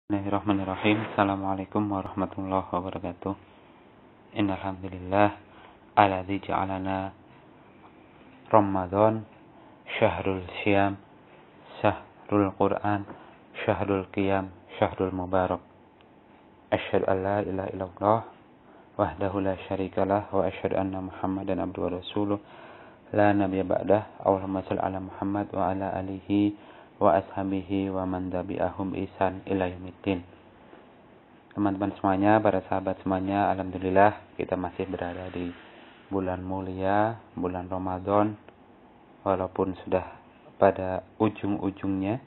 Bismillahirrahmanirrahim. Assalamualaikum warahmatullahi wabarakatuh. Innal hamdalillah alladzi ja'alana Ramadan syahrul syiyam, syahrul Qur'an, syahrul qiyam, syahrul mubarak. Asyhadu an la ilaha illallah wahdahu la syarikalah wa asyhadu anna Muhammadan abduhu wa rasuluh la nabiyya ba'dah. Allahumma shalli ala Muhammad wa ala alihi wa ashabihi wa man tabi'ahum ihsan ila yaumiddin. Teman-teman semuanya, para sahabat semuanya, alhamdulillah kita masih berada di bulan mulia, bulan Ramadan. Walaupun sudah pada ujung-ujungnya,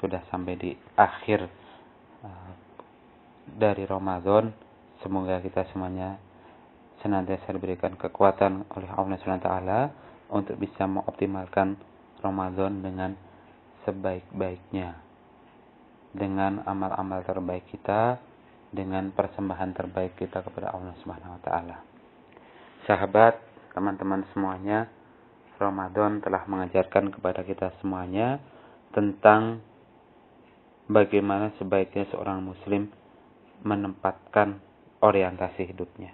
sudah sampai di akhir dari Ramadan. Semoga kita semuanya senantiasa diberikan kekuatan oleh Allah SWT untuk bisa mengoptimalkan Ramadan dengan sebaik-baiknya, dengan amal-amal terbaik kita, dengan persembahan terbaik kita kepada Allah Subhanahu wa taala. Sahabat, teman-teman semuanya, Ramadan telah mengajarkan kepada kita semuanya tentang bagaimana sebaiknya seorang muslim menempatkan orientasi hidupnya.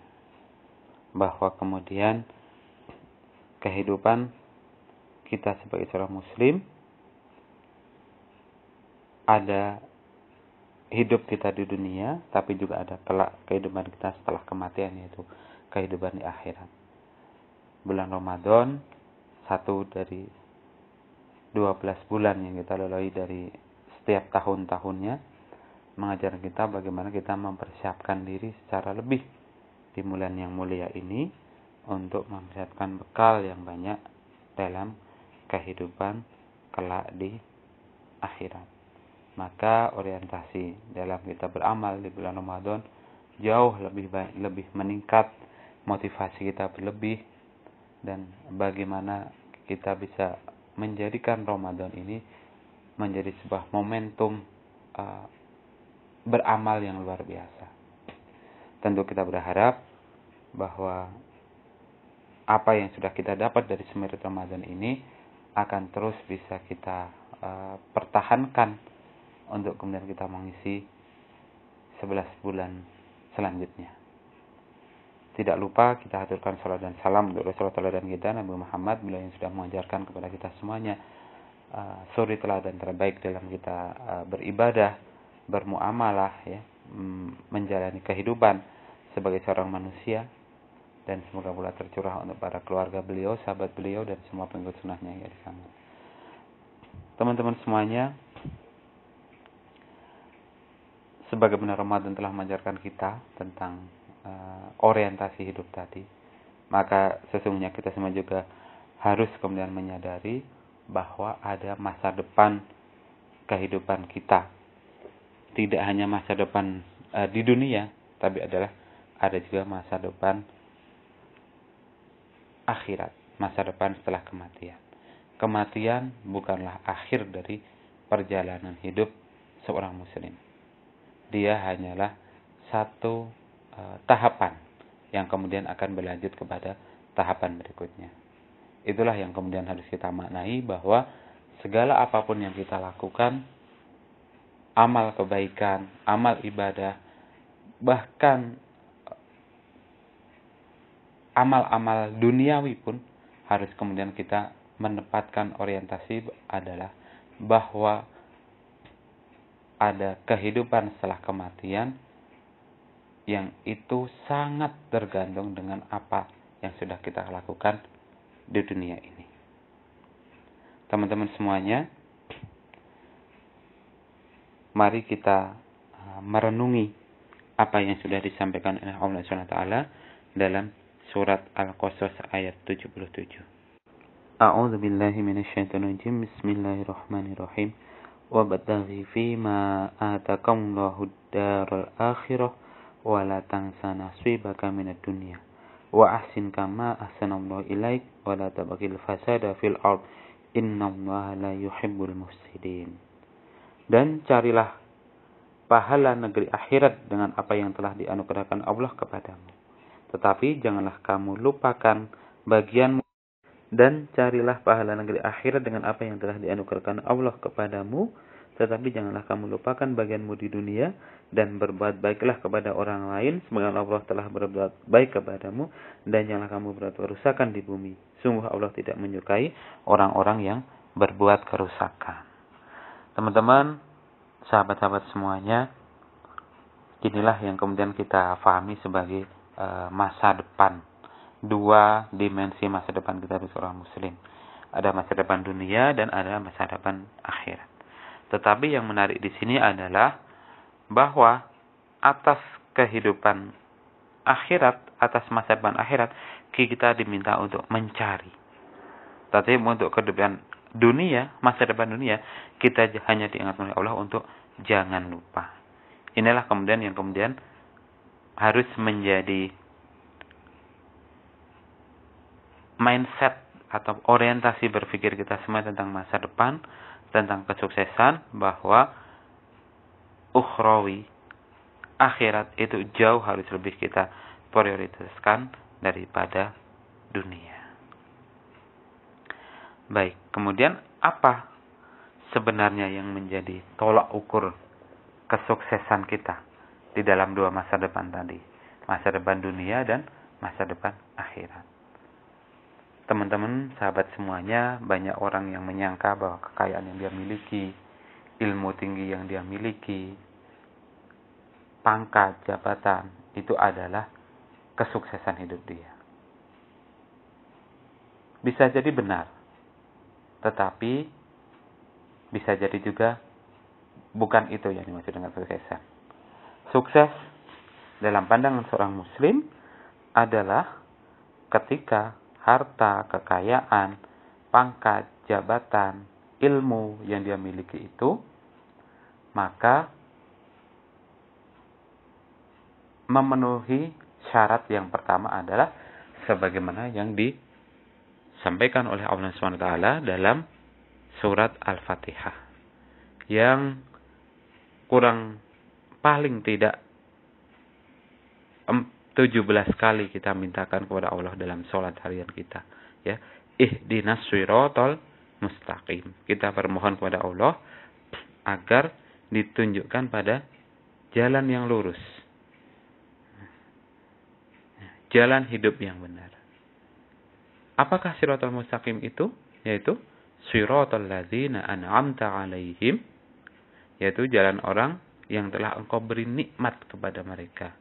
Bahwa kemudian kehidupan kita sebagai seorang muslim, ada hidup kita di dunia, tapi juga ada kelak kehidupan kita setelah kematian, yaitu kehidupan di akhirat. Bulan Ramadan, satu dari 12 bulan yang kita lalui dari setiap tahun-tahunnya, mengajarkan kita bagaimana kita mempersiapkan diri secara lebih di bulan yang mulia ini untuk mempersiapkan bekal yang banyak dalam kehidupan kelak di akhirat. Maka orientasi dalam kita beramal di bulan Ramadan jauh lebih baik, lebih meningkat, motivasi kita berlebih, dan bagaimana kita bisa menjadikan Ramadan ini menjadi sebuah momentum beramal yang luar biasa. Tentu kita berharap bahwa apa yang sudah kita dapat dari semirit Ramadan ini akan terus bisa kita pertahankan untuk kemudian kita mengisi 11 bulan selanjutnya. Tidak lupa kita haturkan salat dan salam untuk Rasulullah teladan kita, Nabi Muhammad, beliau yang sudah mengajarkan kepada kita semuanya suri teladan terbaik dalam kita beribadah, bermuamalah, ya, menjalani kehidupan sebagai seorang manusia, dan semoga pula tercurah untuk para keluarga beliau, sahabat beliau, dan semua pengikut sunnahnya yang di sana. Teman-teman semuanya, sebagaimana Ramadan telah mengajarkan kita tentang orientasi hidup tadi, maka sesungguhnya kita semua juga harus kemudian menyadari bahwa ada masa depan kehidupan kita. Tidak hanya masa depan di dunia, tapi ada juga masa depan akhirat, masa depan setelah kematian. Kematian bukanlah akhir dari perjalanan hidup seorang muslim. Dia hanyalah satu tahapan yang kemudian akan berlanjut kepada tahapan berikutnya. Itulah yang kemudian harus kita maknai, bahwa segala apapun yang kita lakukan, amal kebaikan, amal ibadah, bahkan amal-amal duniawi pun harus kemudian kita menempatkan orientasi adalah bahwa ada kehidupan setelah kematian yang itu sangat tergantung dengan apa yang sudah kita lakukan di dunia ini. Teman-teman semuanya, mari kita merenungi apa yang sudah disampaikan oleh Allah SWT dalam surat Al-Qasas ayat 77. A'udzu billahi minasyaitonir rajim. Bismillahirrahmanirrahim. وَابْتَغِ فِيمَا آتَاكَ اللَّهُ الدَّارَ الْآخِرَةَ وَلَا تَنْسَ نَصِيبَكَ مِنَ الدُّنْيَا وَأَحْسِنْ كَمَا أَحْسَنَ اللَّهُ إِلَيْكَ وَلَا تَبْغِ الْفَسَادَ فِي الْأَرْضِ إِنَّ اللَّهَ لَا يُحِبُّ الْمُفْسِدِينَ. Dan carilah pahala negeri akhirat dengan apa yang telah dianugerahkan Allah kepadamu. Tetapi janganlah kamu lupakan bagianmu. Dan carilah pahala negeri akhirat dengan apa yang telah dianugerahkan Allah kepadamu, tetapi janganlah kamu lupakan bagianmu di dunia dan berbuat baiklah kepada orang lain sebagaimana Allah telah berbuat baik kepadamu, dan janganlah kamu berbuat kerusakan di bumi. Sungguh Allah tidak menyukai orang-orang yang berbuat kerusakan. Teman-teman, sahabat-sahabat semuanya, inilah yang kemudian kita pahami sebagai masa depan. Dua dimensi masa depan kita sebagai seorang muslim. Ada masa depan dunia dan ada masa depan akhirat. Tetapi yang menarik di sini adalah bahwa atas kehidupan akhirat, atas masa depan akhirat, kita diminta untuk mencari. Tapi untuk kehidupan dunia, masa depan dunia, kita hanya diingatkan oleh Allah untuk jangan lupa. Inilah kemudian yang kemudian harus menjadi mindset atau orientasi berpikir kita semua tentang masa depan, tentang kesuksesan, bahwa ukhrawi, akhirat itu jauh harus lebih kita prioritaskan daripada dunia. Baik, kemudian apa sebenarnya yang menjadi tolak ukur kesuksesan kita di dalam dua masa depan tadi? Masa depan dunia dan masa depan akhirat. Teman-teman, sahabat semuanya, banyak orang yang menyangka bahwa kekayaan yang dia miliki, ilmu tinggi yang dia miliki, pangkat, jabatan, itu adalah kesuksesan hidup dia. Bisa jadi benar, tetapi bisa jadi juga bukan itu yang dimaksud dengan kesuksesan. Sukses dalam pandangan seorang muslim adalah ketika harta, kekayaan, pangkat, jabatan, ilmu yang dia miliki itu, maka memenuhi syarat yang pertama adalah sebagaimana yang disampaikan oleh Allah SWT dalam surat Al-Fatihah, yang kurang paling tidak 17 kali kita mintakan kepada Allah dalam sholat harian kita, ya. Ihdinas shiratal mustaqim. Kita bermohon kepada Allah agar ditunjukkan pada jalan yang lurus, jalan hidup yang benar. Apakah shiratal mustaqim itu? Yaitu shiratal ladzina an'amta alaihim, yaitu jalan orang yang telah Engkau beri nikmat kepada mereka.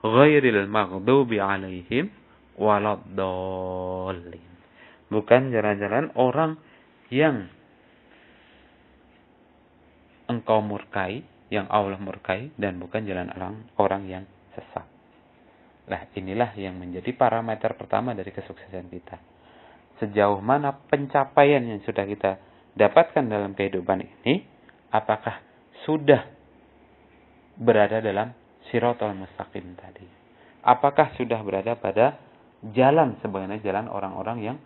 Ghairil maghdubi alaihim waladdallin. Bukan jalan-jalan orang yang Engkau murkai, yang Allah murkai, dan bukan jalan orang yang sesat. Nah, inilah yang menjadi parameter pertama dari kesuksesan kita. Sejauh mana pencapaian yang sudah kita dapatkan dalam kehidupan ini, apakah sudah berada dalam Shiratal mustaqim tadi? Apakah sudah berada pada jalan sebagaimana jalan orang-orang yang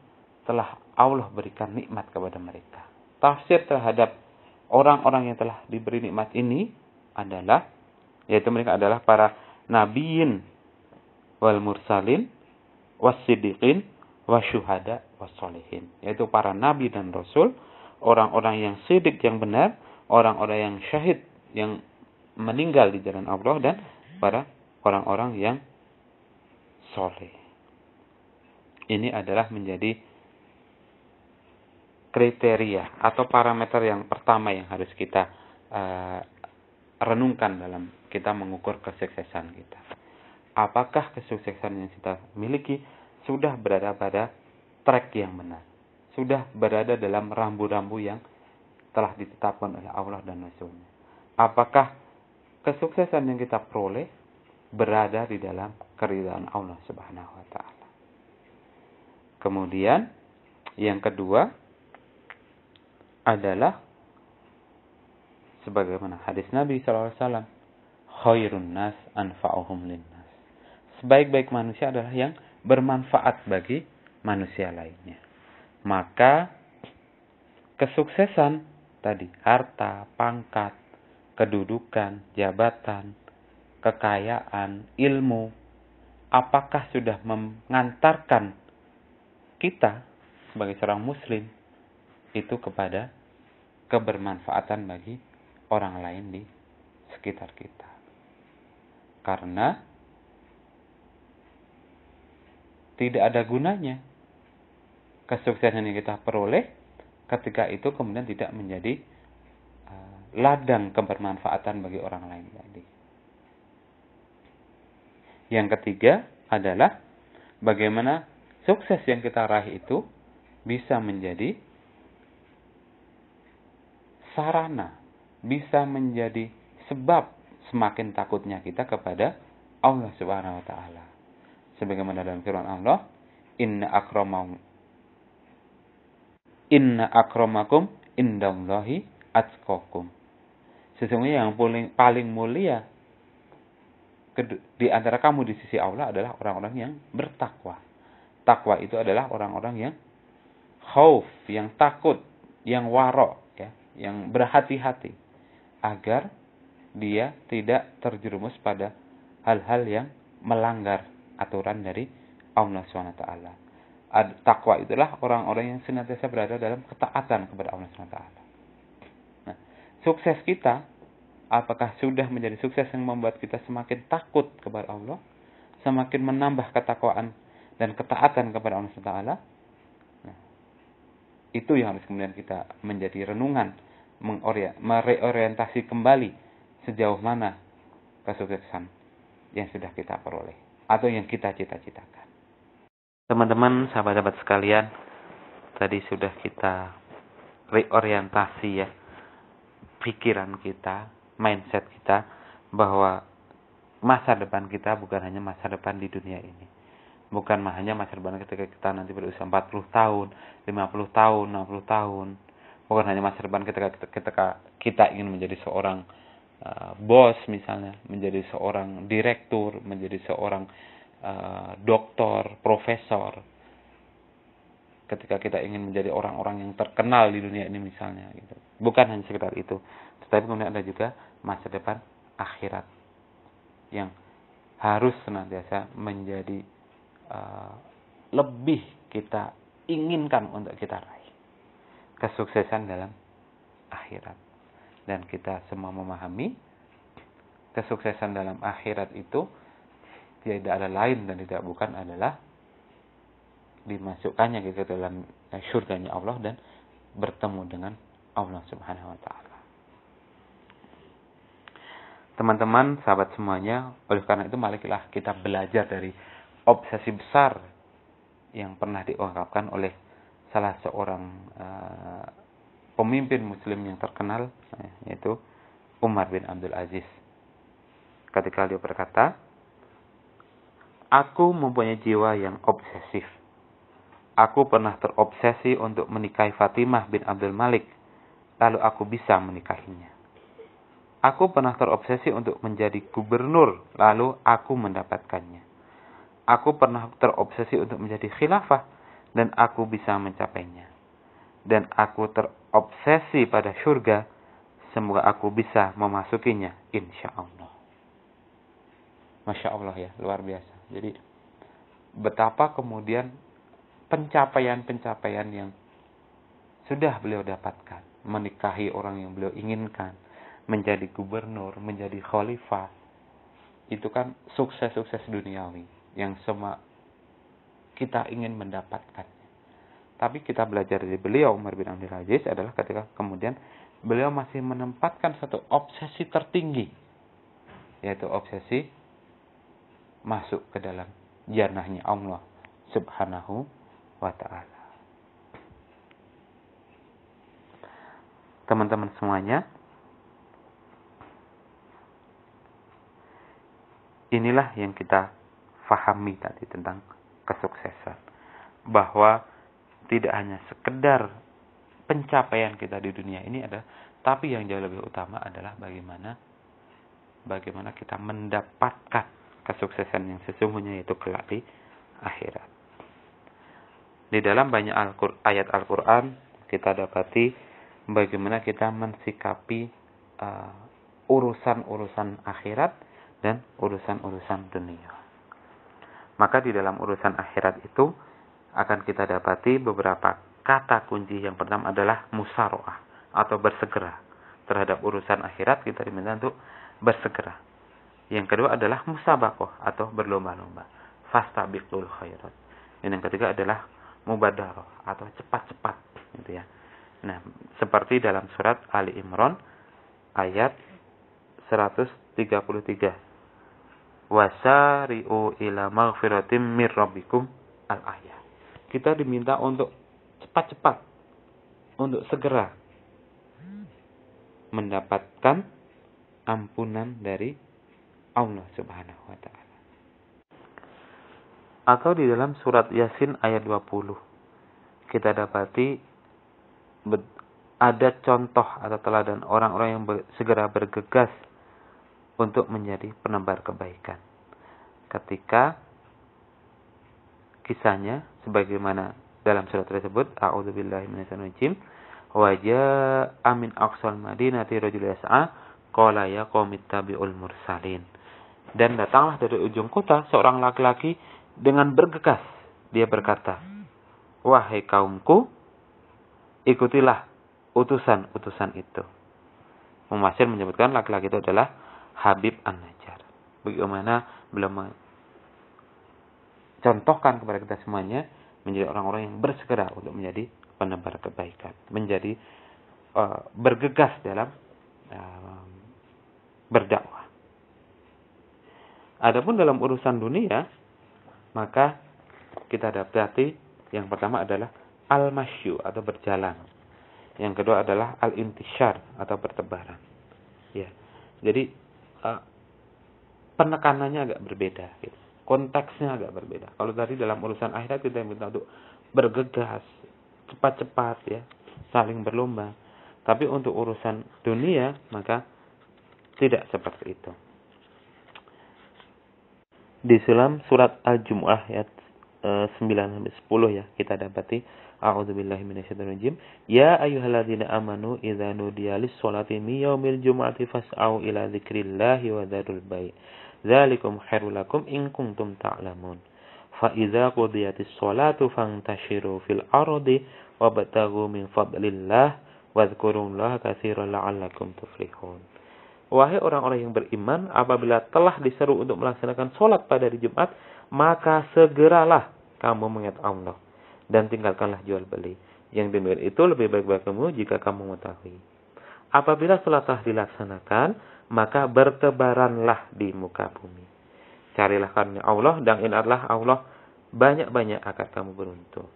telah Allah berikan nikmat kepada mereka? Tafsir terhadap orang-orang yang telah diberi nikmat ini adalah, yaitu mereka adalah para nabiyin wal mursalin was-siddiqin wasyuhada was-sholihin, yaitu para nabi dan rasul, orang-orang yang sidik yang benar, orang-orang yang syahid yang meninggal di jalan Allah, dan para orang-orang yang soleh. Ini adalah menjadi kriteria atau parameter yang pertama yang harus kita renungkan dalam kita mengukur kesuksesan kita. Apakah kesuksesan yang kita miliki sudah berada pada track yang benar? Sudah berada dalam rambu-rambu yang telah ditetapkan oleh Allah dan Rasul-Nya? Apakah kesuksesan yang kita peroleh berada di dalam keridhaan Allah Subhanahu wa taala? Kemudian yang kedua adalah sebagaimana hadis Nabi sallallahu alaihi wasallam, khairun nas anfa'uhum linnas. Sebaik-baik manusia adalah yang bermanfaat bagi manusia lainnya. Maka kesuksesan tadi, harta, pangkat, kedudukan, jabatan, kekayaan, ilmu, apakah sudah mengantarkan kita sebagai seorang muslim itu kepada kebermanfaatan bagi orang lain di sekitar kita. Karena tidak ada gunanya kesuksesan yang kita peroleh ketika itu kemudian tidak menjadi ladang kebermanfaatan bagi orang lain tadi. Yang ketiga adalah bagaimana sukses yang kita raih itu bisa menjadi sarana, bisa menjadi sebab semakin takutnya kita kepada Allah Subhanahu wa taala. Sebagaimana dalam firman Allah, Inna akramakum indallahi atqakum. Sesungguhnya yang paling mulia di antara kamu di sisi Allah adalah orang-orang yang bertakwa. Takwa itu adalah orang-orang yang khauf, yang takut, yang waro, ya, yang berhati-hati agar dia tidak terjerumus pada hal-hal yang melanggar aturan dari Allah SWT. Takwa itulah orang-orang yang senantiasa berada dalam ketaatan kepada Allah SWT. Nah, sukses kita, apakah sudah menjadi sukses yang membuat kita semakin takut kepada Allah, semakin menambah ketakwaan dan ketaatan kepada Allah SWT? Nah, itu yang harus kemudian kita menjadi renungan, mereorientasi kembali sejauh mana kesuksesan yang sudah kita peroleh atau yang kita cita-citakan. Teman-teman, sahabat-sahabat sekalian, tadi sudah kita reorientasi ya pikiran kita, mindset kita, bahwa masa depan kita bukan hanya masa depan di dunia ini. Bukan hanya masa depan ketika kita nanti berusia 40 tahun, 50 tahun, 60 tahun. Bukan hanya masa depan ketika kita ingin menjadi seorang bos misalnya, menjadi seorang direktur, menjadi seorang doktor, profesor. Ketika kita ingin menjadi orang-orang yang terkenal di dunia ini misalnya gitu. Bukan hanya sekedar itu, tetapi kemudian ada juga masa depan akhirat yang harus senantiasa menjadi lebih kita inginkan untuk kita raih. Kesuksesan dalam akhirat. Dan kita semua memahami kesuksesan dalam akhirat itu tidak ada lain dan tidak bukan adalah dimasukkannya ke dalam syurganya Allah dan bertemu dengan Allah Subhanahu wa taala. Teman-teman, sahabat semuanya, oleh karena itu marilah kita belajar dari obsesi besar yang pernah diungkapkan oleh salah seorang pemimpin muslim yang terkenal, yaitu Umar bin Abdul Aziz. Ketika dia berkata, "Aku mempunyai jiwa yang obsesif. Aku pernah terobsesi untuk menikahi Fatimah bin Abdul Malik, lalu aku bisa menikahinya. Aku pernah terobsesi untuk menjadi gubernur, lalu aku mendapatkannya. Aku pernah terobsesi untuk menjadi khilafah, dan aku bisa mencapainya. Dan aku terobsesi pada surga, semoga aku bisa memasukinya, insya Allah." Masya Allah ya, luar biasa. Jadi, betapa kemudian pencapaian-pencapaian yang sudah beliau dapatkan. Menikahi orang yang beliau inginkan, menjadi gubernur, menjadi khalifah. Itu kan sukses-sukses duniawi yang semua kita ingin mendapatkannya. Tapi kita belajar dari beliau, Umar bin Abdul Aziz, adalah ketika kemudian beliau masih menempatkan satu obsesi tertinggi, yaitu obsesi masuk ke dalam jannahnya Allah Subhanahu wa ta'ala. Teman-teman semuanya, inilah yang kita fahami tadi tentang kesuksesan. Bahwa tidak hanya sekedar pencapaian kita di dunia ini ada, tapi yang jauh lebih utama adalah bagaimana kita mendapatkan kesuksesan yang sesungguhnya, yaitu kelak di akhirat. Di dalam banyak ayat Al-Quran kita dapati bagaimana kita mensikapi urusan-urusan akhirat dan urusan-urusan dunia. Maka di dalam urusan akhirat itu akan kita dapati beberapa kata kunci yang pertama adalah musara'ah atau bersegera. Terhadap urusan akhirat kita diminta untuk bersegera. Yang kedua adalah musabaqah atau berlomba-lomba. Fastabiqul khairat. Dan yang ketiga adalah mubadarah atau cepat-cepat gitu ya. Nah, seperti dalam surat Ali Imran ayat 133. Wasari'u ila maghfiratim mir rabbikum al-ayah. Kita diminta untuk cepat-cepat, untuk segera mendapatkan ampunan dari Allah Subhanahu wa taala. Atau di dalam surat Yasin ayat 20 kita dapati ada contoh atau teladan orang-orang yang segera bergegas untuk menjadi penebar kebaikan. Ketika kisahnya sebagaimana dalam surat tersebut, a'udzubillahi minasyaitonir rajim, wa jaa'a min aqsal madinati rajulun yas'a qala ya qaumi ittabi'ul mursalin. Dan datanglah dari ujung kota seorang laki-laki dengan bergegas. Dia berkata, wahai kaumku, ikutilah utusan-utusan itu. Mufassir menyebutkan laki-laki itu adalah Habib An-Najjar. Bagaimana beliau contohkan kepada kita semuanya menjadi orang-orang yang bersegera untuk menjadi penebar kebaikan, menjadi bergegas dalam berdakwah. Adapun dalam urusan dunia, maka kita dapati yang pertama adalah al-masyu atau berjalan. Yang kedua adalah al-intishar atau bertebaran. Ya. Jadi penekanannya agak berbeda gitu. Konteksnya agak berbeda. Kalau tadi dalam urusan akhirat kita minta untuk bergegas, cepat-cepat ya, saling berlomba. Tapi untuk urusan dunia maka tidak seperti itu. Di dalam surat Al-Jumu'ah ayat 9-10 ya, kita dapati a'udzubillahi minasyaitonir rajim, ya ayyuhalladzina amanu idza nudiya lis-sholati min yaumil jumu'ati fas'au ila dzikrillahi wa dzarul bai'. Dzalikum khairul lakum in kuntum ta'lamun. Fa idza qudiyatis sholatu fantashiru fil ardi wabtaghu min fadlillah wadhkurullaha katsiran la'allakum tuflihun. Wahai orang-orang yang beriman, apabila telah diseru untuk melaksanakan sholat pada hari Jumat, maka segeralah kamu mengingat Allah dan tinggalkanlah jual beli. Yang demikian itu lebih baik bagimu jika kamu mengetahui. Apabila sholat telah dilaksanakan, maka bertebaranlah di muka bumi. Carilah karunia Allah dan ingatlah Allah, banyak-banyak akan kamu beruntung.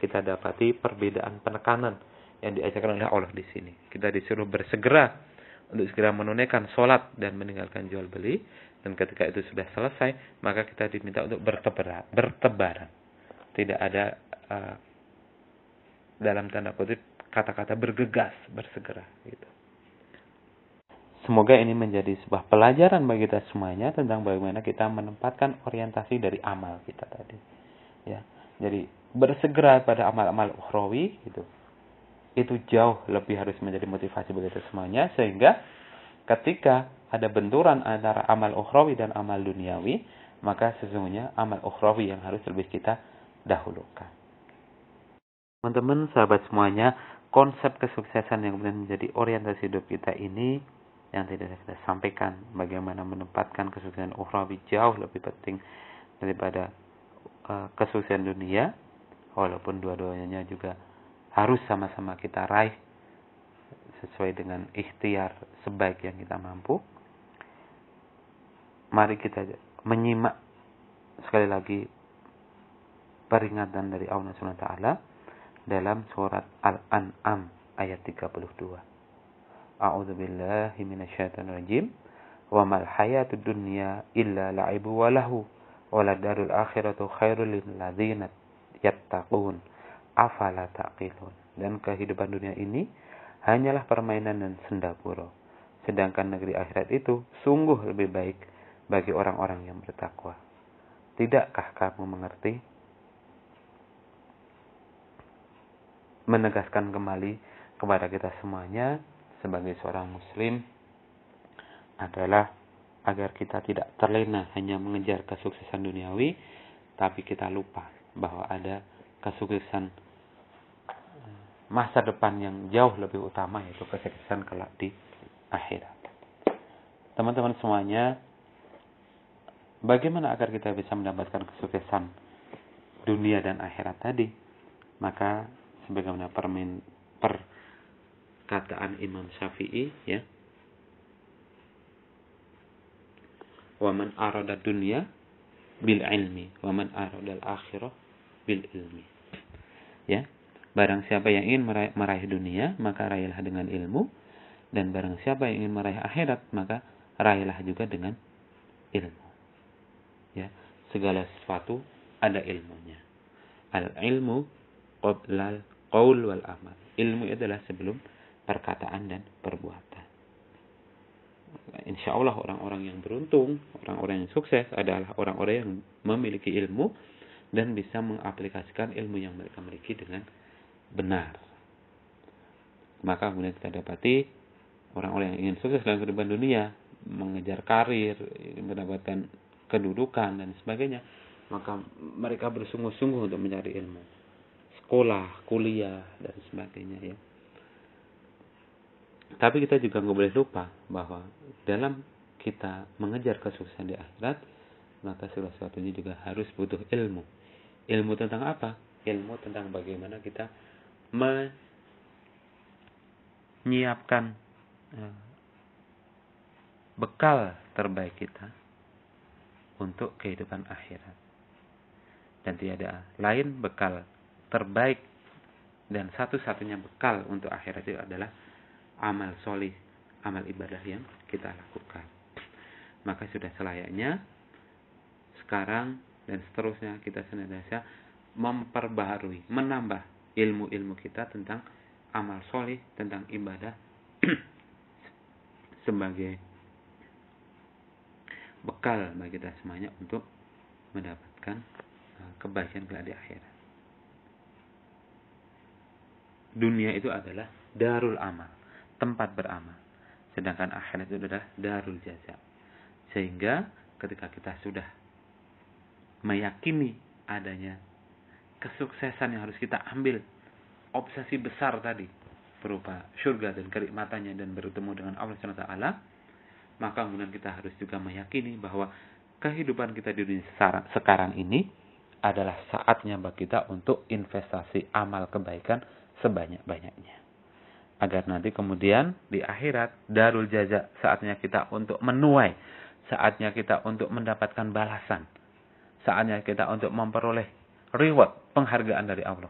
Kita dapati perbedaan penekanan yang diajarkan oleh Allah di sini. Kita disuruh bersegera untuk segera menunaikan sholat dan meninggalkan jual beli. Dan ketika itu sudah selesai, maka kita diminta untuk bertebaran. Tidak ada dalam tanda kutip kata-kata bergegas, bersegera gitu. Semoga ini menjadi sebuah pelajaran bagi kita semuanya tentang bagaimana kita menempatkan orientasi dari amal kita tadi. Ya, jadi bersegera pada amal-amal ukhrawi gitu. Itu jauh lebih harus menjadi motivasi bagi kita semuanya, sehingga ketika ada benturan antara amal ukhrawi dan amal duniawi, maka sesungguhnya amal ukhrawi yang harus lebih kita dahulukan. Teman-teman, sahabat semuanya, konsep kesuksesan yang kemudian menjadi orientasi hidup kita ini yang tidak kita sampaikan, bagaimana menempatkan kesuksesan ukhrawi jauh lebih penting daripada kesuksesan dunia, walaupun dua-duanya juga harus sama-sama kita raih sesuai dengan ikhtiar sebaik yang kita mampu. Mari kita menyimak sekali lagi peringatan dari Allah SWT dalam surat Al-An'am ayat 32. A'udzubillahi minasyaitonir rajim. Wa mal hayatud dunya illa la'ibu wa lahu wa ladarul akhiratu khairul lil ladzina yattaqun afala taqilun. Dan kehidupan dunia ini hanyalah permainan dan senda-gurau, sedangkan negeri akhirat itu sungguh lebih baik bagi orang-orang yang bertakwa. Tidakkah kamu mengerti? Menegaskan kembali kepada kita semuanya sebagai seorang muslim adalah agar kita tidak terlena hanya mengejar kesuksesan duniawi, tapi kita lupa bahwa ada kesuksesan masa depan yang jauh lebih utama, yaitu kesuksesan kelak di akhirat. Teman-teman semuanya, bagaimana agar kita bisa mendapatkan kesuksesan dunia dan akhirat tadi? Maka sebagaimana perkataan Imam Syafi'i, ya, wa man arada dunya bil ilmi wa man arada al akhirah bil ilmi. Ya, barang siapa yang ingin meraih dunia, maka raihlah dengan ilmu, dan barang siapa yang ingin meraih akhirat, maka raihlah juga dengan ilmu. Ya, segala sesuatu ada ilmunya. Al ilmu qabla al qaul wal amal. Ilmu adalah sebelum perkataan dan perbuatan. Insya Allah orang-orang yang beruntung, orang-orang yang sukses adalah orang-orang yang memiliki ilmu dan bisa mengaplikasikan ilmu yang mereka miliki dengan benar. Maka kemudian kita dapati orang-orang yang ingin sukses dalam kehidupan dunia, mengejar karir, mendapatkan kedudukan dan sebagainya, maka mereka bersungguh-sungguh untuk mencari ilmu, sekolah, kuliah dan sebagainya, ya. Tapi kita juga nggak boleh lupa bahwa dalam kita mengejar kesuksesan di akhirat, maka salah satunya juga harus butuh ilmu. Ilmu tentang apa? Ilmu tentang bagaimana kita menyiapkan bekal terbaik kita untuk kehidupan akhirat. Dan tiada lain bekal terbaik dan satu-satunya bekal untuk akhirat itu adalah amal solih, amal ibadah yang kita lakukan. Maka sudah selayaknya sekarang dan seterusnya kita senantiasa memperbaharui, menambah ilmu-ilmu kita tentang amal solih, tentang ibadah sebagai bekal bagi kita semuanya untuk mendapatkan kebaikan kelak di akhirat. Dunia itu adalah darul amal, tempat beramal. Sedangkan akhirat itu adalah darul jaza. Sehingga ketika kita sudah meyakini adanya kesuksesan yang harus kita ambil, obsesi besar tadi berupa surga dan kenikmatannya dan bertemu dengan Allah SWT, maka kemudian kita harus juga meyakini bahwa kehidupan kita di dunia sekarang ini adalah saatnya bagi kita untuk investasi amal kebaikan sebanyak-banyaknya. Agar nanti kemudian di akhirat, darul jaza, saatnya kita untuk menuai, saatnya kita untuk mendapatkan balasan, saatnya kita untuk memperoleh reward, penghargaan dari Allah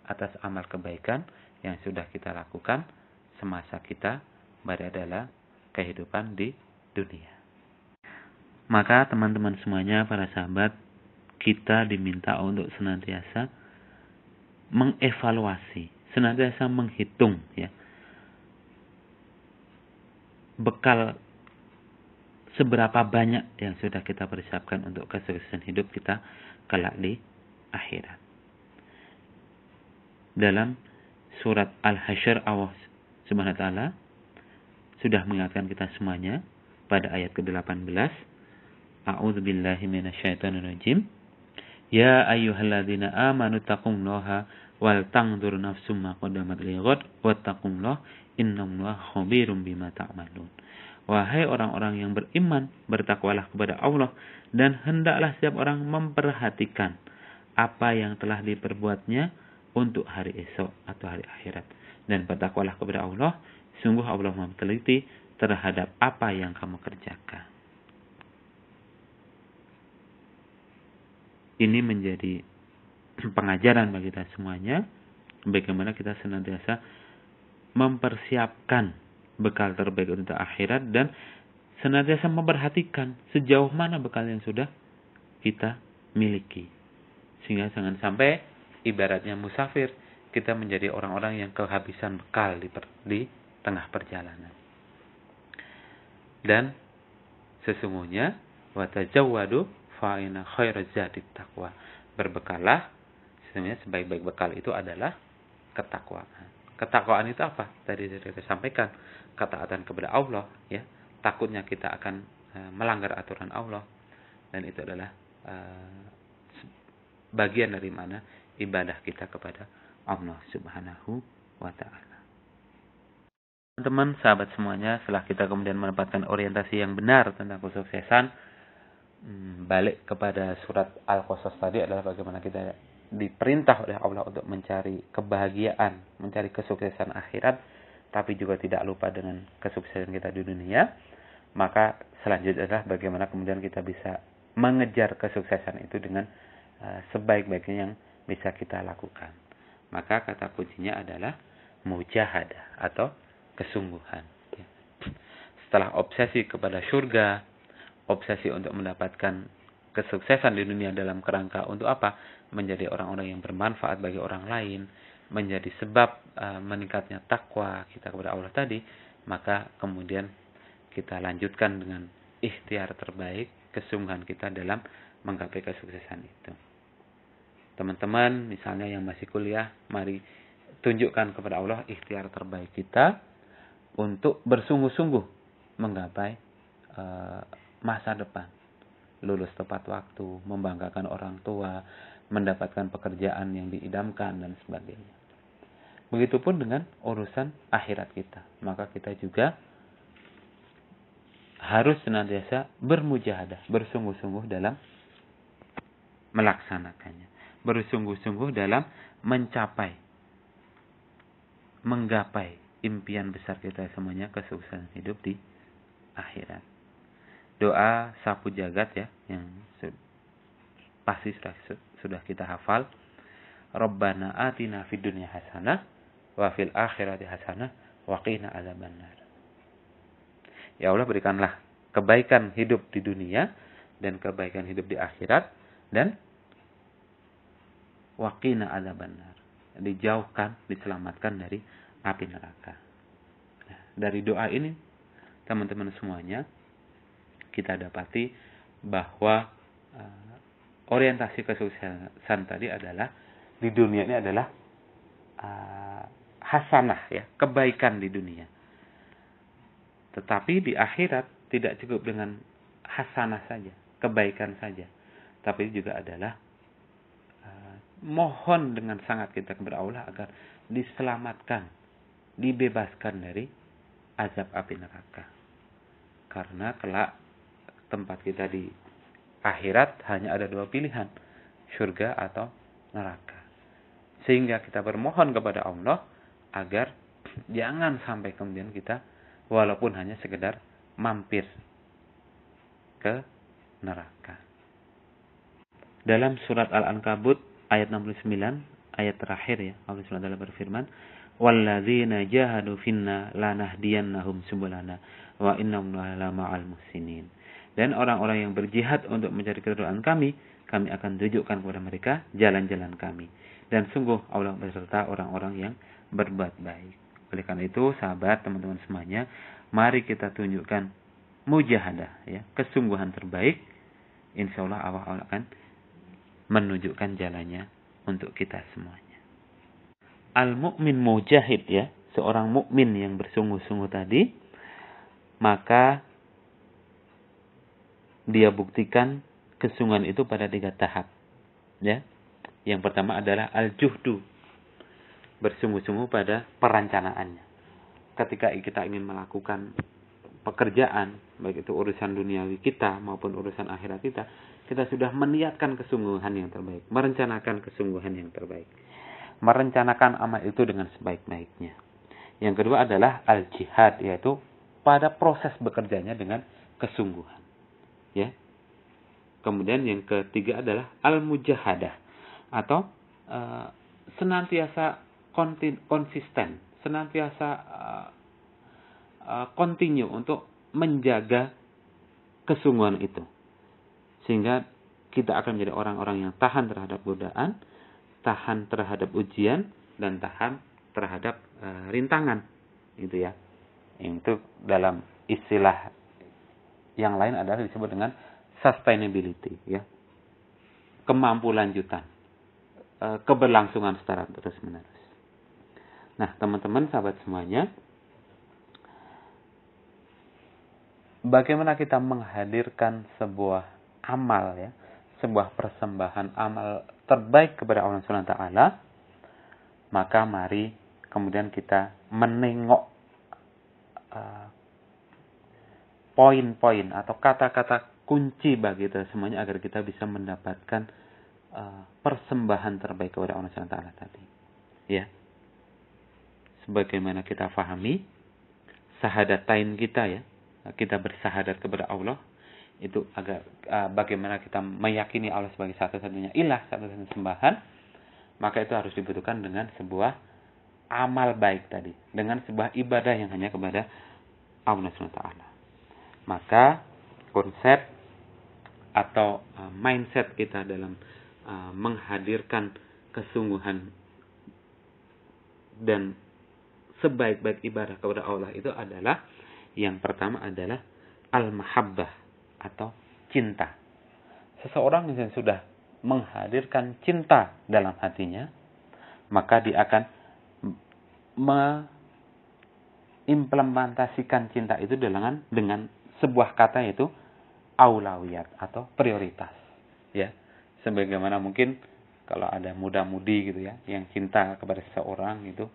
atas amal kebaikan yang sudah kita lakukan semasa kita berada dalam kehidupan di dunia. Maka teman-teman semuanya, para sahabat, kita diminta untuk senantiasa mengevaluasi, senantiasa menghitung, ya, bekal seberapa banyak yang sudah kita persiapkan untuk kesuksesan hidup kita kelak di akhirat. Dalam surat Al-Hasyr, Allah Subhanahu wa taala sudah mengingatkan kita semuanya pada ayat ke-18. A'udzubillahi minasyaitonirrajim. Ya ayyuhalladzina amanu taqullaha wal tanzur nafsum ma qaddamat lighad wattaqullaha innallaha khabirum bima ta'malun. Wahai orang-orang yang beriman, bertakwalah kepada Allah dan hendaklah setiap orang memperhatikan apa yang telah diperbuatnya untuk hari esok atau hari akhirat. Dan bertakwalah kepada Allah, sungguh Allah Maha teliti terhadap apa yang kamu kerjakan. Ini menjadi pengajaran bagi kita semuanya, bagaimana kita senantiasa mempersiapkan bekal terbaik untuk akhirat dan senantiasa memperhatikan sejauh mana bekal yang sudah kita miliki. Sehingga jangan sampai ibaratnya musafir, kita menjadi orang-orang yang kehabisan bekal di tengah perjalanan. Dan sesungguhnya watajawwadu fa inna khairaz zadi taqwa. Berbekalah, sesungguhnya sebaik-baik bekal itu adalah ketakwaan. Ketakwaan itu apa? Tadi saya sampaikan, ketaatan kepada Allah, ya. Takutnya kita akan melanggar aturan Allah, dan itu adalah bagian dari mana ibadah kita kepada Allah Subhanahu wa ta'ala. Teman-teman, sahabat semuanya, setelah kita kemudian mendapatkan orientasi yang benar tentang kesuksesan, balik kepada surat Al-Qasas tadi adalah bagaimana kita diperintah oleh Allah untuk mencari kebahagiaan, mencari kesuksesan akhirat, tapi juga tidak lupa dengan kesuksesan kita di dunia. Maka selanjutnya adalah bagaimana kemudian kita bisa mengejar kesuksesan itu dengan sebaik-baiknya yang bisa kita lakukan. Maka kata kuncinya adalah mujahadah atau kesungguhan. Setelah obsesi kepada surga, obsesi untuk mendapatkan kesuksesan di dunia dalam kerangka untuk apa? Menjadi orang-orang yang bermanfaat bagi orang lain, menjadi sebab meningkatnya takwa kita kepada Allah tadi, maka kemudian kita lanjutkan dengan ikhtiar terbaik, kesungguhan kita dalam menggapai kesuksesan itu. Teman-teman, misalnya yang masih kuliah, mari tunjukkan kepada Allah ikhtiar terbaik kita untuk bersungguh-sungguh menggapai masa depan. Lulus tepat waktu, membanggakan orang tua, mendapatkan pekerjaan yang diidamkan, dan sebagainya. Begitupun dengan urusan akhirat kita. Maka kita juga harus senantiasa bermujahadah, bersungguh-sungguh dalam melaksanakannya. Bersungguh-sungguh dalam menggapai impian besar kita semuanya, kesuksesan hidup di akhirat. Doa sapu jagat ya, yang pasti sudah kita hafal. Rabbana atina fid dunya hasanah wa fil akhirati hasanah wa qina adzabannar. Ya Allah, berikanlah kebaikan hidup di dunia dan kebaikan hidup di akhirat, dan wa qina adzabannar, dijauhkan, diselamatkan dari api neraka. Nah, dari doa ini teman-teman semuanya kita dapati bahwa orientasi kesuksesan tadi adalah di dunia ini adalah hasanah ya, kebaikan di dunia. Tetapi di akhirat tidak cukup dengan hasanah saja, kebaikan saja, tapi juga adalah mohon dengan sangat kita kepada Allah agar diselamatkan, dibebaskan dari azab api neraka. Karena kelak tempat kita di akhirat hanya ada dua pilihan, surga atau neraka. Sehingga kita bermohon kepada Allah agar jangan sampai kemudian kita walaupun hanya sekedar mampir ke neraka. Dalam surat Al-Ankabut ayat 69, ayat terakhir ya, Allah SWT berfirman, "Walladzina jahadu finna lanahdiyannahum subulana wa innallaha lama'al muhsinin." Dan orang-orang yang berjihad untuk mencari keridhaan kami akan tunjukkan kepada mereka jalan-jalan kami. Dan sungguh Allah beserta orang-orang yang berbuat baik. Oleh karena itu, sahabat, teman-teman semuanya, mari kita tunjukkan mujahadah, ya, kesungguhan terbaik. Insya Allah Allah akan menunjukkan jalannya untuk kita semuanya. Al-mu'min mujahid, ya, seorang mukmin yang bersungguh-sungguh tadi, maka dia buktikan kesungguhan itu pada 3 tahap, ya. Yang pertama adalah al-juhdu, bersungguh-sungguh pada perencanaannya. Ketika kita ingin melakukan pekerjaan, baik itu urusan duniawi kita maupun urusan akhirat kita sudah meniatkan kesungguhan yang terbaik, merencanakan kesungguhan yang terbaik, merencanakan amal itu dengan sebaik-baiknya. Yang kedua adalah al-jihad, yaitu pada proses bekerjanya dengan kesungguhan, ya. Kemudian yang ketiga adalah al-mujahadah, atau senantiasa konsisten, senantiasa continue untuk menjaga kesungguhan itu, sehingga kita akan menjadi orang-orang yang tahan terhadap godaan, tahan terhadap ujian, dan tahan terhadap rintangan, gitu ya. Itu dalam istilah yang lain adalah disebut dengan sustainability, ya, kemampu lanjutan, keberlangsungan secara terus-menerus. Nah, teman-teman, sahabat semuanya, bagaimana kita menghadirkan sebuah amal, ya, sebuah persembahan amal terbaik kepada Allah SWT, maka mari kemudian kita menengok poin-poin atau kata-kata kunci bagi kita semuanya agar kita bisa mendapatkan persembahan terbaik kepada Allah SWT tadi. Ya. Sebagaimana kita fahami, syahadatain kita ya, kita bersahadat kepada Allah, itu agar bagaimana kita meyakini Allah sebagai satu-satunya ilah, satu-satunya sembahan, maka itu harus dibutuhkan dengan sebuah amal baik tadi, dengan sebuah ibadah yang hanya kepada Allah SWT. Maka konsep atau mindset kita dalam menghadirkan kesungguhan dan sebaik-baik ibadah kepada Allah itu adalah, yang pertama adalah al-mahabbah atau cinta. Seseorang yang sudah menghadirkan cinta dalam hatinya, maka dia akan mengimplementasikan cinta itu dengan sebuah kata, yaitu aulawiyat atau prioritas. Ya, sebagaimana mungkin kalau ada muda-mudi gitu ya, yang cinta kepada seseorang itu,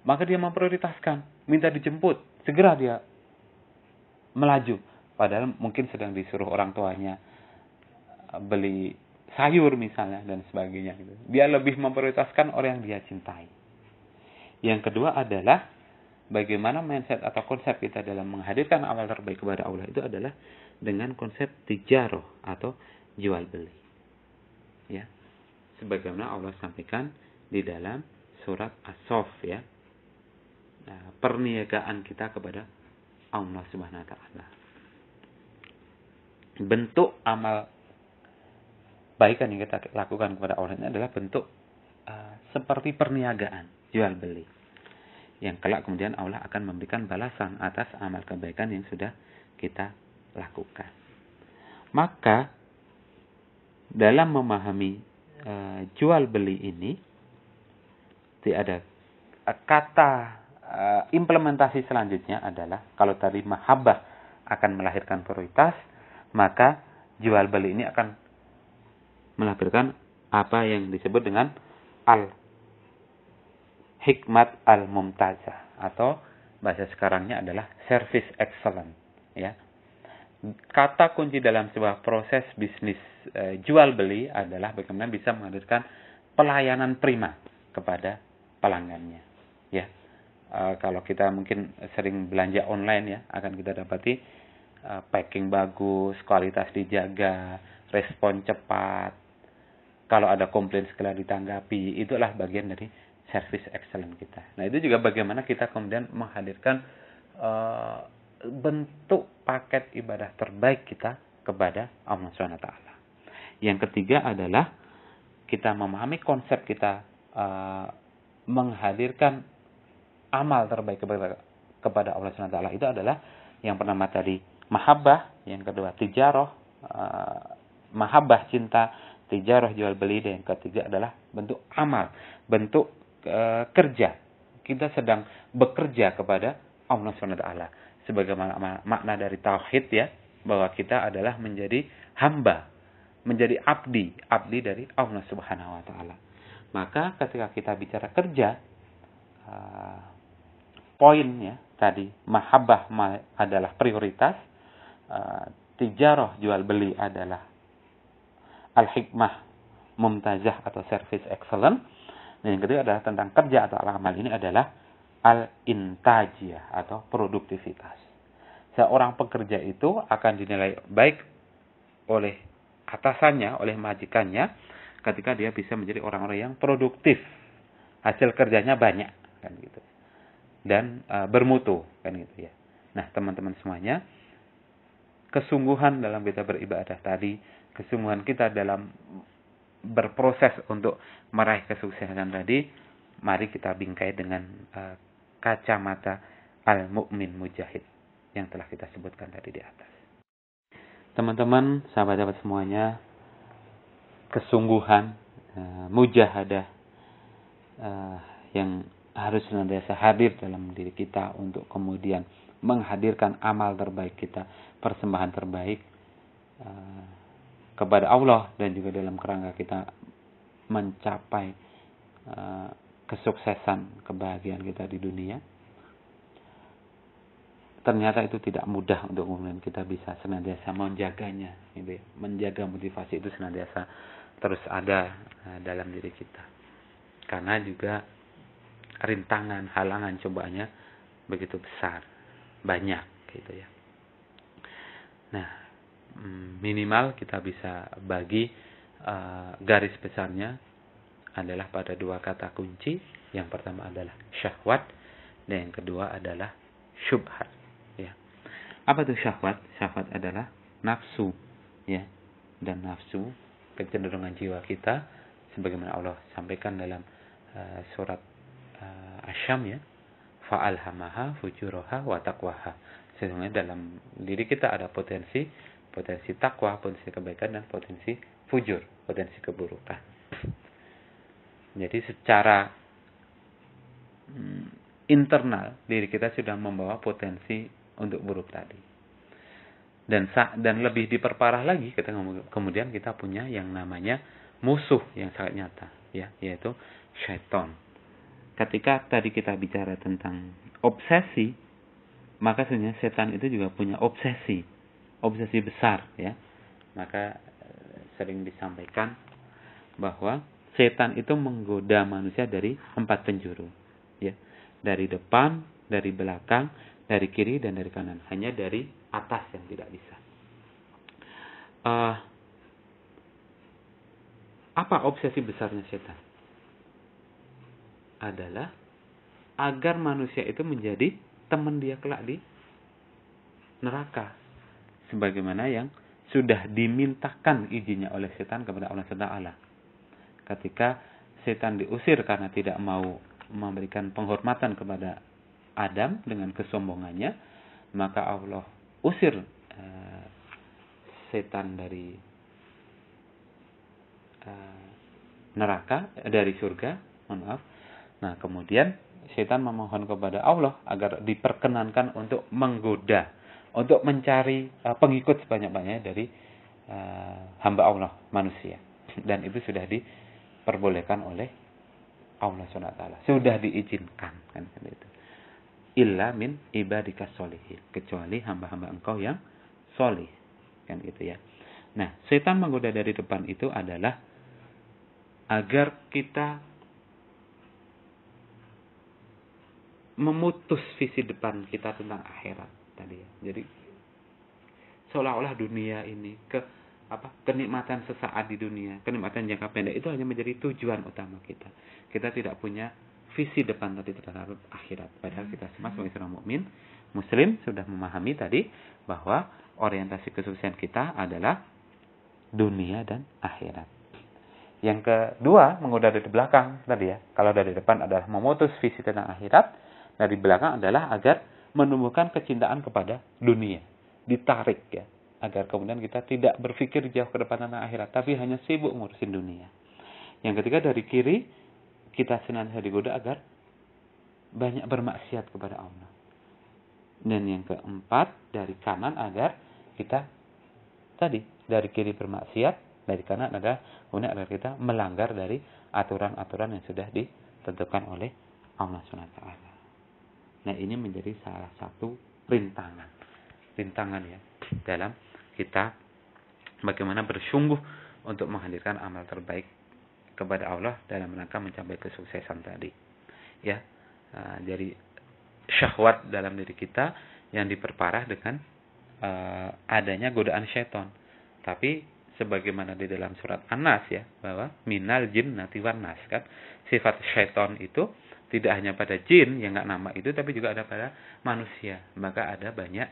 maka dia memprioritaskan, minta dijemput, segera dia melaju. Padahal mungkin sedang disuruh orang tuanya beli sayur misalnya dan sebagainya. Gitu. Dia lebih memprioritaskan orang yang dia cintai. Yang kedua adalah bagaimana mindset atau konsep kita dalam menghadirkan amal terbaik kepada Allah itu adalah dengan konsep tijaroh atau jual beli. Ya, sebagaimana Allah sampaikan di dalam surat As-Saff ya, perniagaan kita kepada Allah Subhanahu wa taala. Bentuk amal baikan yang kita lakukan kepada Allah ini adalah bentuk seperti perniagaan, jual beli. Yang kelak kemudian Allah akan memberikan balasan atas amal kebaikan yang sudah kita lakukan. Maka dalam memahami jual beli ini, tidak ada kata implementasi selanjutnya adalah, kalau tadi mahabbah akan melahirkan prioritas, maka jual beli ini akan melahirkan apa yang disebut dengan al-hikmat al-mumtazah, atau bahasa sekarangnya adalah service excellent. Ya. Kata kunci dalam sebuah proses bisnis jual beli adalah bagaimana bisa menghadirkan pelayanan prima kepada pelanggannya. Ya. Kalau kita mungkin sering belanja online ya, akan kita dapati packing bagus, kualitas dijaga, respon cepat. Kalau ada komplain segera ditanggapi, itulah bagian dari service excellent kita. Nah, itu juga bagaimana kita kemudian menghadirkan bentuk paket ibadah terbaik kita kepada Allah SWT. Yang ketiga adalah kita memahami konsep kita menghadirkan amal terbaik kepada Allah SWT itu adalah yang pertama tadi mahabbah, yang kedua tijaroh, mahabbah cinta, tijaroh jual beli, dan yang ketiga adalah bentuk amal, bentuk kerja. Kita sedang bekerja kepada Allah SWT. Sebagaimana makna dari tauhid ya, bahwa kita adalah menjadi hamba, menjadi abdi dari Allah Subhanahu wa taala. Maka ketika kita bicara kerja, poinnya tadi mahabbah adalah prioritas, tijaroh jual beli adalah al-hikmah mumtazah atau service excellent, dan yang kedua adalah tentang kerja atau amal ini adalah al-intajiyah atau produktivitas. Seorang pekerja itu akan dinilai baik oleh atasannya, oleh majikannya, ketika dia bisa menjadi orang-orang yang produktif, hasil kerjanya banyak, kan gitu, dan bermutu, kan gitu ya. Nah, teman-teman semuanya, kesungguhan dalam kita beribadah tadi, kesungguhan kita dalam berproses untuk meraih kesuksesan tadi, mari kita bingkai dengan kacamata al-mu'min mujahid yang telah kita sebutkan tadi di atas. Teman-teman, sahabat-sahabat semuanya, kesungguhan, mujahadah yang harus senantiasa hadir dalam diri kita untuk kemudian menghadirkan amal terbaik kita, persembahan terbaik kepada Allah, dan juga dalam kerangka kita mencapai kesuksesan, kebahagiaan kita di dunia, ternyata itu tidak mudah untuk kemudian kita bisa senantiasa menjaganya, gitu ya. Menjaga motivasi itu senantiasa terus ada dalam diri kita. Karena juga rintangan, halangan, cobaannya begitu besar, banyak, gitu ya. Nah, minimal kita bisa bagi garis besarnya adalah pada dua kata kunci. Yang pertama adalah syahwat dan yang kedua adalah syubhat, ya. Apa itu syahwat? Syahwat adalah nafsu, ya. Dan nafsu kecenderungan jiwa kita sebagaimana Allah sampaikan dalam surat Asy-Syam, ya. Fa'alhamaha fujuraha wa taqwaha. Sesungguhnya dalam diri kita ada potensi takwa, potensi kebaikan dan potensi fujur, potensi keburukan. Jadi secara internal diri kita sudah membawa potensi untuk buruk tadi. Dan lebih diperparah lagi kemudian kita punya yang namanya musuh yang sangat nyata, ya, yaitu syaitan. Ketika tadi kita bicara tentang obsesi, maka sebenarnya setan itu juga punya obsesi besar, ya. Maka sering disampaikan bahwa setan itu menggoda manusia dari 4 penjuru, ya. Dari depan, dari belakang, dari kiri dan dari kanan. Hanya dari atas yang tidak bisa. Apa obsesi besarnya setan? Adalah agar manusia itu menjadi teman dia kelak di neraka. Sebagaimana yang sudah dimintakan izinnya oleh setan kepada Allah Subhanahu. Ketika setan diusir karena tidak mau memberikan penghormatan kepada Adam dengan kesombongannya, maka Allah usir setan dari neraka, dari surga, mohon maaf. Nah, kemudian setan memohon kepada Allah agar diperkenankan untuk menggoda, untuk mencari pengikut sebanyak-banyaknya dari hamba Allah, manusia. Dan itu sudah diperbolehkan oleh Allah SWT. Sudah diizinkan, kan itu. Illa min ibadika sholihin, kecuali hamba-hamba engkau yang solih, kan gitu ya. Nah, setan menggoda dari depan itu adalah agar kita memutus visi depan kita tentang akhirat tadi, ya. Jadi seolah-olah dunia ini kenikmatan sesaat di dunia, kenikmatan jangka pendek itu hanya menjadi tujuan utama kita. Kita tidak punya visi depan tadi terhadap akhirat. Padahal kita semua sebagai seorang mukmin muslim sudah memahami tadi bahwa orientasi kesuksesan kita adalah dunia dan akhirat. Yang kedua, menggoda dari belakang tadi, ya. Kalau dari depan adalah memutus visi tentang akhirat, dari belakang adalah agar menumbuhkan kecintaan kepada dunia, ditarik, ya, agar kemudian kita tidak berpikir jauh ke depan tentang akhirat, tapi hanya sibuk ngurusin dunia. Yang ketiga, dari kiri kita senantiasa digoda agar banyak bermaksiat kepada Allah. Dan yang keempat, dari kanan agar kita tadi dari kiri bermaksiat, dari kanan adalah kemudian agar kita melanggar dari aturan-aturan yang sudah ditentukan oleh Allah SWT. Nah, ini menjadi salah satu rintangan, ya, dalam kita bagaimana bersungguh untuk menghadirkan amal terbaik kepada Allah dalam rangka mencapai kesuksesan tadi, ya. Jadi syahwat dalam diri kita yang diperparah dengan adanya godaan syaitan. Tapi sebagaimana di dalam surat An-Nas, ya, bahwa minal jinnati wan nas, kan, sifat syaitan itu tidak hanya pada jin yang enggak nama itu, tapi juga ada pada manusia. Maka ada banyak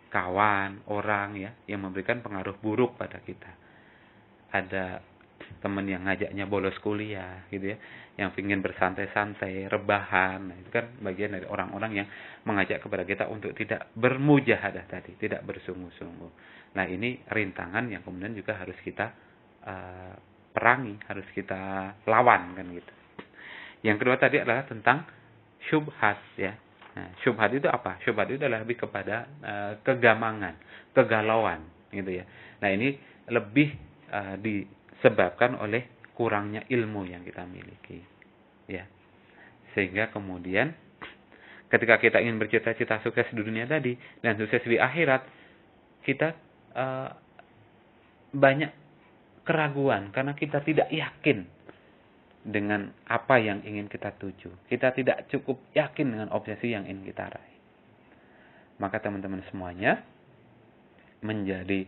kawan, orang, ya, yang memberikan pengaruh buruk pada kita. Ada teman yang ngajaknya bolos kuliah, gitu ya, yang ingin bersantai-santai, rebahan. Nah, itu kan bagian dari orang-orang yang mengajak kepada kita untuk tidak bermujahadah tadi, tidak bersungguh-sungguh. Nah, ini rintangan yang kemudian juga harus kita perangi, harus kita lawan, kan gitu. Yang kedua tadi adalah tentang syubhat, ya. Nah, syubhat itu apa? Syubhat itu adalah lebih kepada kegamangan, kegalauan, gitu ya. Nah, ini lebih disebabkan oleh kurangnya ilmu yang kita miliki, ya. Sehingga kemudian ketika kita ingin bercita-cita sukses di dunia tadi dan sukses di akhirat, kita banyak keraguan karena kita tidak yakin dengan apa yang ingin kita tuju. Kita tidak cukup yakin dengan obsesi yang ingin kita raih. Maka teman-teman semuanya, menjadi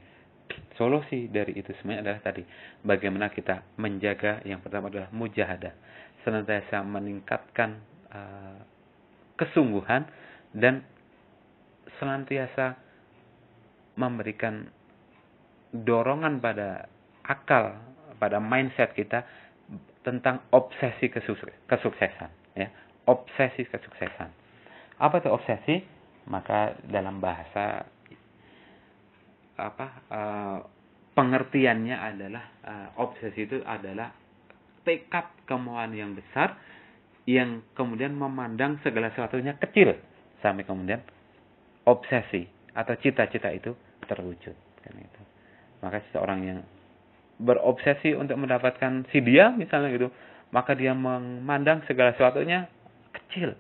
solusi dari itu semuanya adalah tadi, bagaimana kita menjaga, yang pertama adalah mujahadah, senantiasa meningkatkan kesungguhan dan senantiasa memberikan dorongan pada akal, pada mindset kita tentang obsesi kesuksesan, ya. Obsesi kesuksesan. Apa itu obsesi? Maka dalam bahasa pengertiannya adalah obsesi itu adalah tekad kemauan yang besar yang kemudian memandang segala sesuatunya kecil sampai kemudian obsesi atau cita-cita itu terwujud, kan itu. Maka seseorang yang berobsesi untuk mendapatkan si dia misalnya gitu, maka dia memandang segala sesuatunya kecil.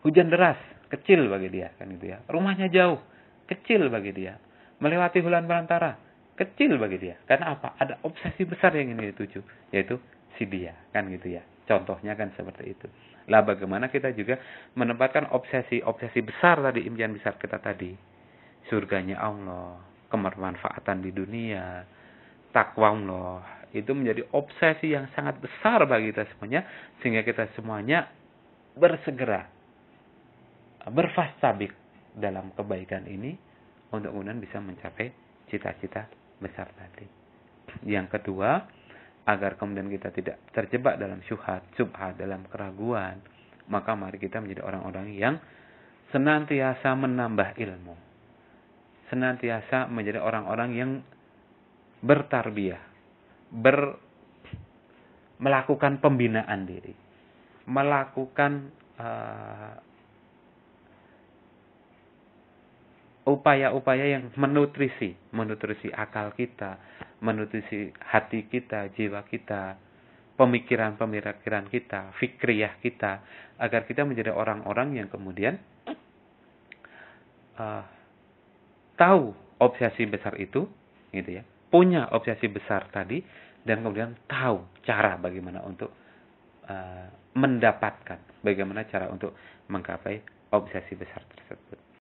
Hujan deras kecil bagi dia, kan gitu ya. Rumahnya jauh kecil bagi dia. Melewati bulan belantara kecil bagi dia. Karena apa? Ada obsesi besar yang ingin dituju, yaitu si dia, kan gitu ya. Contohnya kan seperti itu. Lah bagaimana kita juga menempatkan obsesi besar tadi, impian besar kita tadi. Surganya Allah, kebermanfaatan di dunia, takwa Allah, itu menjadi obsesi yang sangat besar bagi kita semuanya, sehingga kita semuanya bersegera, berfastabik dalam kebaikan ini untuk kemudian bisa mencapai cita-cita besar tadi. Yang kedua, agar kemudian kita tidak terjebak dalam syubhat, dalam keraguan, maka mari kita menjadi orang-orang yang senantiasa menambah ilmu, senantiasa menjadi orang-orang yang bertarbiyah, melakukan pembinaan diri, melakukan upaya-upaya yang menutrisi akal kita, menutrisi hati kita, jiwa kita, pemikiran kita, fikriyah kita, agar kita menjadi orang-orang yang kemudian tahu obsesi besar itu, gitu ya, punya obsesi besar tadi, dan kemudian tahu cara bagaimana untuk mendapatkan, bagaimana cara untuk menggapai obsesi besar tersebut.